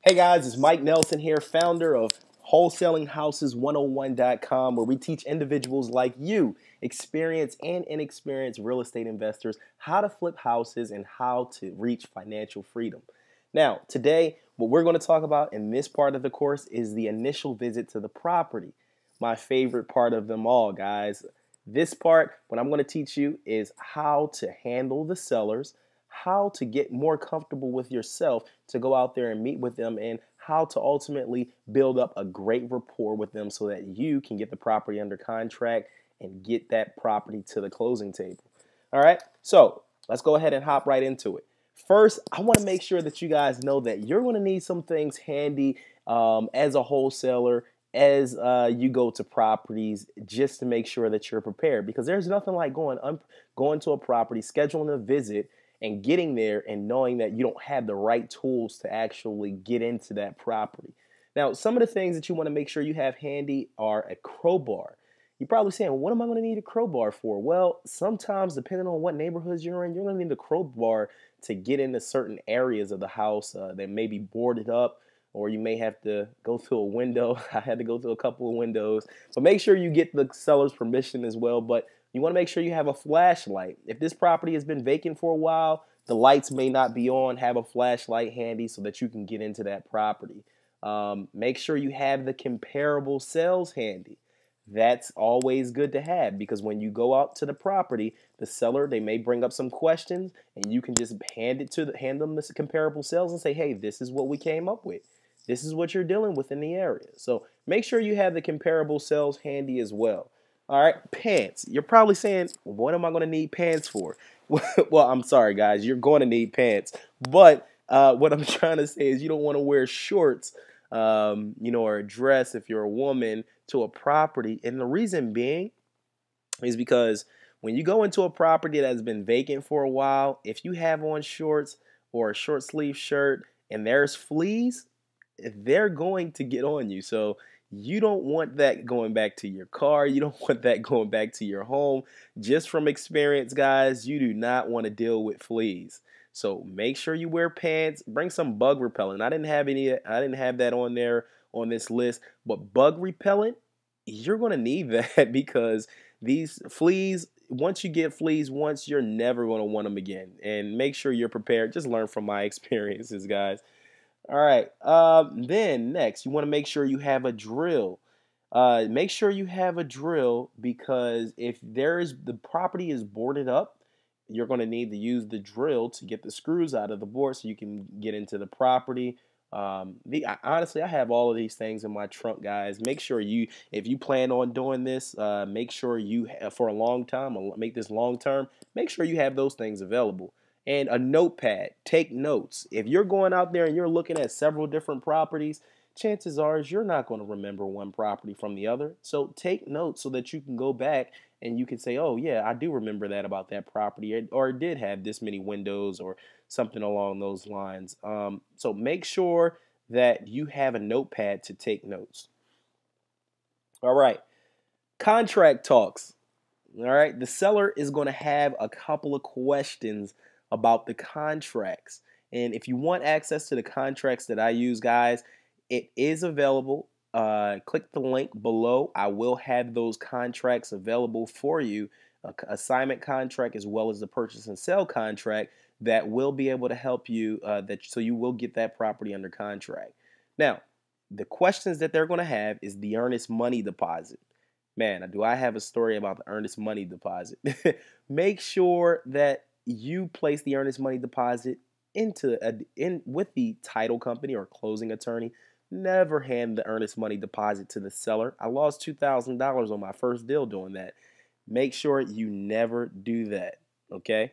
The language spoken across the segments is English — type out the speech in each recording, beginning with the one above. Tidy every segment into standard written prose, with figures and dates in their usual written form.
Hey guys, it's Mike Nelson here, founder of WholesalingHouses101.com, where we teach individuals like you, experienced and inexperienced real estate investors, how to flip houses and how to reach financial freedom. Now, today, what we're going to talk about in this part of the course is the initial visit to the property. My favorite part of them all, guys. This part, what I'm going to teach you is how to handle the sellers, how to get more comfortable with yourself to go out there and meet with them, and how to ultimately build up a great rapport with them so that you can get the property under contract and get that property to the closing table. All right, so let's go ahead and hop right into it. First, I want to make sure that you guys know that you're going to need some things handy as a wholesaler as you go to properties, just to make sure that you're prepared, because there's nothing like going to a property, scheduling a visit, and getting there and knowing that you don't have the right tools to actually get into that property. Now, some of the things that you want to make sure you have handy are a crowbar. You're probably saying, what am I going to need a crowbar for? Well, sometimes, depending on what neighborhoods you're in, you're going to need a crowbar to get into certain areas of the house that may be boarded up, or you may have to go through a window. I had to go through a couple of windows. But make sure you get the seller's permission as well. But you want to make sure you have a flashlight. If this property has been vacant for a while, the lights may not be on. Have a flashlight handy so that you can get into that property. Make sure you have the comparable sales handy. That's always good to have, because when you go out to the property, the seller, they may bring up some questions, and you can just hand them the comparable sales and say, hey, this is what we came up with. This is what you're dealing with in the area. So make sure you have the comparable sales handy as well. All right, pants. You're probably saying, what am I going to need pants for? Well, I'm sorry, guys. You're going to need pants. But what I'm trying to say is you don't want to wear shorts, or a dress if you're a woman to a property. And the reason being is because when you go into a property that has been vacant for a while, if you have on shorts or a short sleeve shirt and there's fleas, they're going to get on you. So you don't want that going back to your car. You don't want that going back to your home. Just from experience, guys, you do not want to deal with fleas. So make sure you wear pants. Bring some bug repellent. I didn't have that on there on this list, but bug repellent, you're going to need that because these fleas, once you get fleas once, you're never going to want them again. And make sure you're prepared. Just learn from my experiences, guys. All right. Then next, you want to make sure you have a drill. Make sure you have a drill, because if the property is boarded up, you're going to need to use the drill to get the screws out of the board so you can get into the property. Honestly, I have all of these things in my trunk, guys. Make sure if you plan on doing this, make sure you for a long time, make this long term. Make sure you have those things available. And a notepad. Take notes. If you're going out there and you're looking at several different properties, chances are you're not going to remember one property from the other. So take notes so that you can go back and you can say, oh yeah, I do remember that about that property, or it did have this many windows, or something along those lines. So make sure that you have a notepad to take notes. All right. Contract talks. All right. The seller is going to have a couple of questions about the contracts. And if you want access to the contracts that I use, guys, it is available. Click the link below. I will have those contracts available for you, assignment contract as well as the purchase and sale contract, that will be able to help you, so you will get that property under contract. Now, the questions that they're going to have is the earnest money deposit. Man, do I have a story about the earnest money deposit. Make sure that you place the earnest money deposit with the title company or closing attorney. Never hand the earnest money deposit to the seller. I lost $2,000 on my first deal doing that. Make sure you never do that, okay?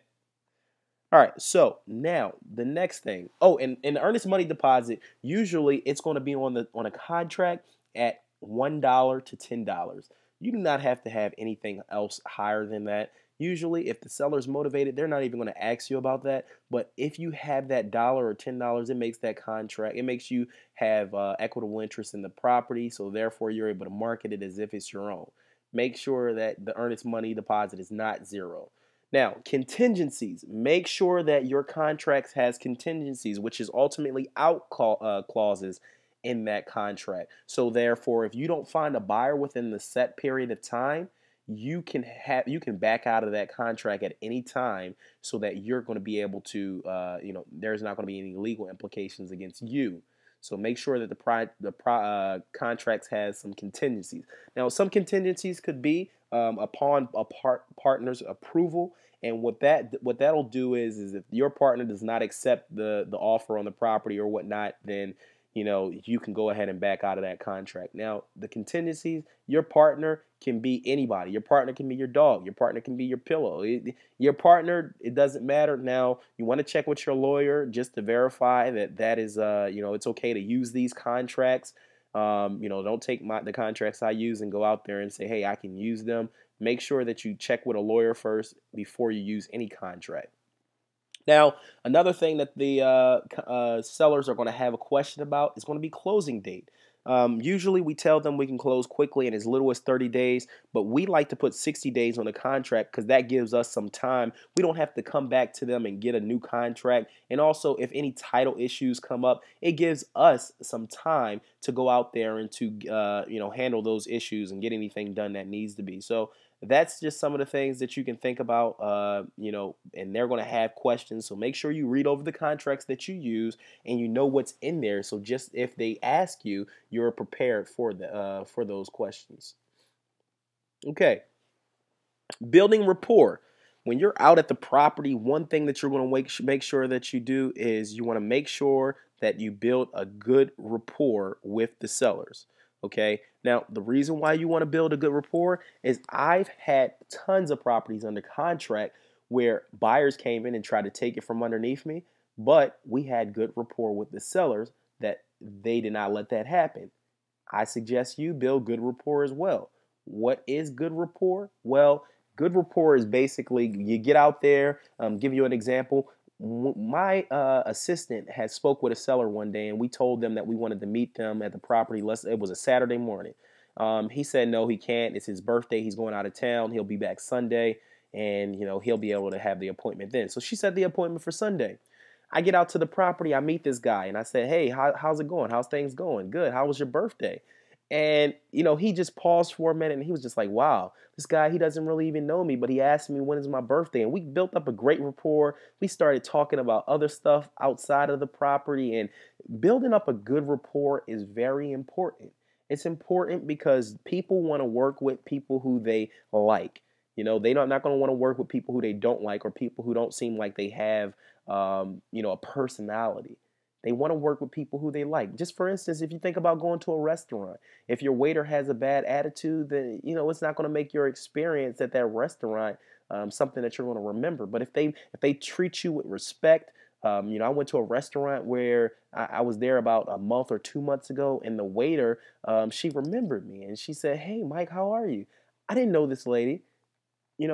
All right, so now the next thing. Oh, and the earnest money deposit, usually it's going to be on a contract at $1 to $10. You do not have to have anything else higher than that. Usually, if the seller's motivated, they're not even going to ask you about that. But if you have that $1 or $10, it makes that contract, it makes you have equitable interest in the property. So therefore, you're able to market it as if it's your own. Make sure that the earnest money deposit is not zero. Now, contingencies. Make sure that your contract has contingencies, which is ultimately out clauses in that contract. So therefore, if you don't find a buyer within the set period of time, you can back out of that contract at any time, so that you're going to be able to there's not going to be any legal implications against you. So make sure that the contracts has some contingencies. Now, some contingencies could be upon a partner's approval, and what that'll do is if your partner does not accept the offer on the property or whatnot, then you can go ahead and back out of that contract. Now, the contingencies, your partner can be anybody. Your partner can be your dog. Your partner can be your pillow. Your partner, it doesn't matter. Now, you want to check with your lawyer just to verify that is, it's okay to use these contracts. Don't take the contracts I use and go out there and say, hey, I can use them. Make sure that you check with a lawyer first before you use any contract. Now, another thing that the sellers are going to have a question about is going to be closing date. Usually we tell them we can close quickly in as little as 30 days, but we like to put 60 days on the contract because that gives us some time. We don't have to come back to them and get a new contract. And also, if any title issues come up, it gives us some time to go out there and to handle those issues and get anything done that needs to be. So that's just some of the things that you can think about, and they're going to have questions. So make sure you read over the contracts that you use and you know what's in there. So just if they ask you, you're prepared for those questions. Okay. Building rapport. When you're out at the property, one thing that you're going to make sure that you do is you want to make sure that you build a good rapport with the sellers. Okay. Now, the reason why you want to build a good rapport is I've had tons of properties under contract where buyers came in and tried to take it from underneath me, but we had good rapport with the sellers that they did not let that happen. I suggest you build good rapport as well. What is good rapport? Well, good rapport is basically you get out there. Give you an example. My assistant had spoke with a seller one day, and we told them that we wanted to meet them at the property. It was a Saturday morning. He said no, he can't. It's his birthday. He's going out of town. He'll be back Sunday, and he'll be able to have the appointment then. So she set the appointment for Sunday. I get out to the property. I meet this guy, and I said, hey, how's it going? How's things going? Good. How was your birthday? And, he just paused for a minute, and he was just like, wow, this guy, he doesn't really even know me, but he asked me when is my birthday. And we built up a great rapport. We started talking about other stuff outside of the property, and building up a good rapport is very important. It's important because people want to work with people who they like. They're not going to want to work with people who they don't like or people who don't seem like they have, a personality. They want to work with people who they like. Just for instance, if you think about going to a restaurant, if your waiter has a bad attitude, then it's not going to make your experience at that restaurant something that you're going to remember. But if they treat you with respect, I went to a restaurant where I was there about a month or 2 months ago, and the waiter, she remembered me, and she said, "Hey, Mike, how are you?" I didn't know this lady.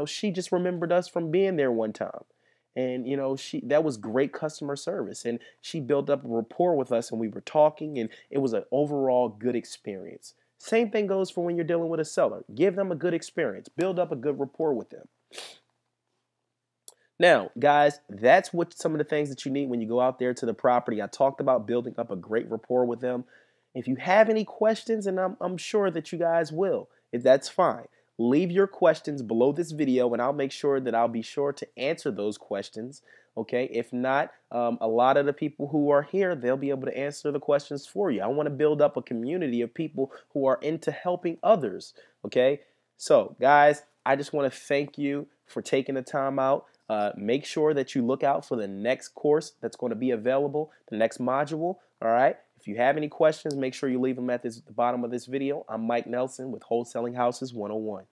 She just remembered us from being there one time. And that was great customer service, and she built up a rapport with us, and we were talking, and it was an overall good experience. Same thing goes for when you're dealing with a seller. Give them a good experience. Build up a good rapport with them. Now, guys, that's what some of the things that you need when you go out there to the property. I talked about building up a great rapport with them. If you have any questions, and I'm sure that you guys will, if that's fine, leave your questions below this video, and I'll make sure that I'll be sure to answer those questions. Okay, if not, a lot of the people who are here, they'll be able to answer the questions for you. I want to build up a community of people who are into helping others. Okay, so guys, I just want to thank you for taking the time out. Make sure that you look out for the next course that's going to be available, the next module. All right. If you have any questions, make sure you leave them at the bottom of this video. I'm Mike Nelson with Wholesaling Houses 101.